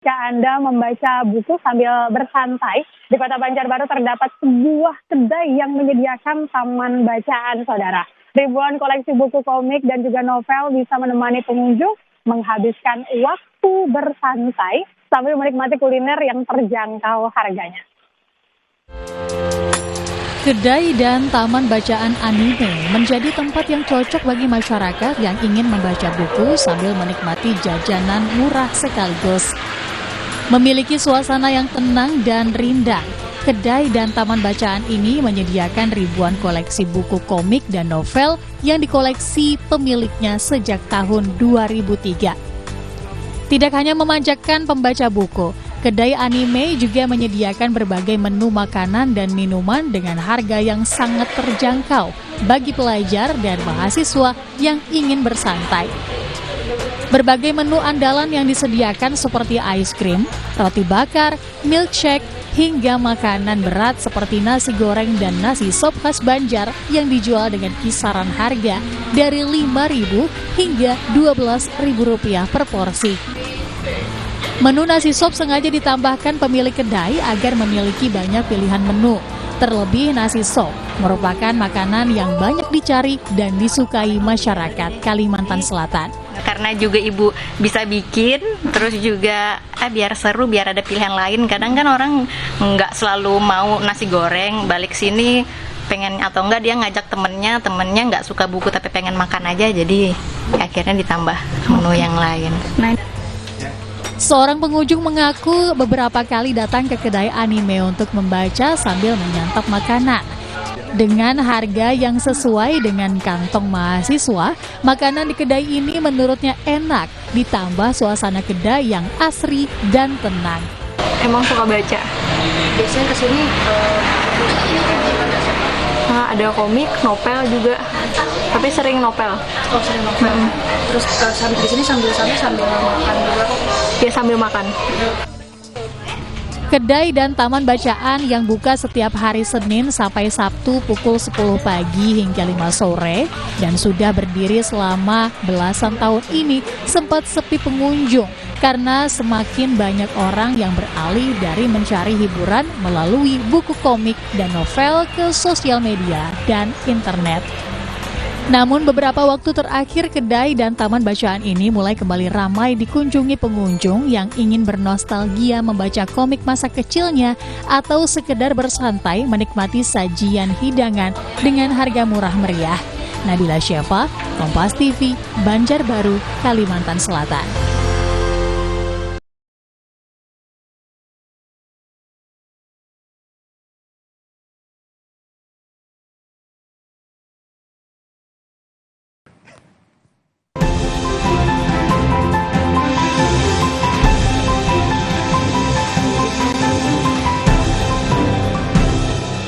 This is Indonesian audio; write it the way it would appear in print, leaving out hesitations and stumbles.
Jika Anda membaca buku sambil bersantai, di Kota Banjarbaru terdapat sebuah kedai yang menyediakan taman bacaan, saudara. Ribuan koleksi buku komik dan juga novel bisa menemani pengunjung menghabiskan waktu bersantai sambil menikmati kuliner yang terjangkau harganya. Kedai dan taman bacaan anime menjadi tempat yang cocok bagi masyarakat yang ingin membaca buku sambil menikmati jajanan murah sekaligus. Memiliki suasana yang tenang dan rindang, kedai dan taman bacaan ini menyediakan ribuan koleksi buku komik dan novel yang dikoleksi pemiliknya sejak tahun 2003. Tidak hanya memanjakan pembaca buku, kedai anime juga menyediakan berbagai menu makanan dan minuman dengan harga yang sangat terjangkau bagi pelajar dan mahasiswa yang ingin bersantai. Berbagai menu andalan yang disediakan seperti ice cream, roti bakar, milkshake, hingga makanan berat seperti nasi goreng dan nasi sop khas Banjar yang dijual dengan kisaran harga dari Rp5.000 hingga Rp12.000 per porsi. Menu nasi sop sengaja ditambahkan pemilik kedai agar memiliki banyak pilihan menu. Terlebih nasi sop merupakan makanan yang banyak dicari dan disukai masyarakat Kalimantan Selatan. Karena juga ibu bisa bikin, terus juga biar seru, biar ada pilihan lain. Kadang kan orang nggak selalu mau nasi goreng, balik sini pengen atau enggak dia ngajak temennya nggak suka buku tapi pengen makan aja, jadi akhirnya ditambah menu yang lain. Seorang pengunjung mengaku beberapa kali datang ke kedai anime untuk membaca sambil menyantap makanan. Dengan harga yang sesuai dengan kantong mahasiswa, makanan di kedai ini menurutnya enak, ditambah suasana kedai yang asri dan tenang. Emang suka baca. Biasanya kesini ada komik, novel juga. Tapi sering novel. Oh, sering novel. Terus di sini sambil makan juga. Ya, sambil makan. Kedai dan taman bacaan yang buka setiap hari Senin sampai Sabtu pukul 10 pagi hingga 5 sore dan sudah berdiri selama belasan tahun ini sempat sepi pengunjung karena semakin banyak orang yang beralih dari mencari hiburan melalui buku komik dan novel ke sosial media dan internet. Namun beberapa waktu terakhir kedai dan taman bacaan ini mulai kembali ramai dikunjungi pengunjung yang ingin bernostalgia membaca komik masa kecilnya atau sekedar bersantai menikmati sajian hidangan dengan harga murah meriah. Nabila Syefa, Kompas TV, Banjarbaru, Kalimantan Selatan.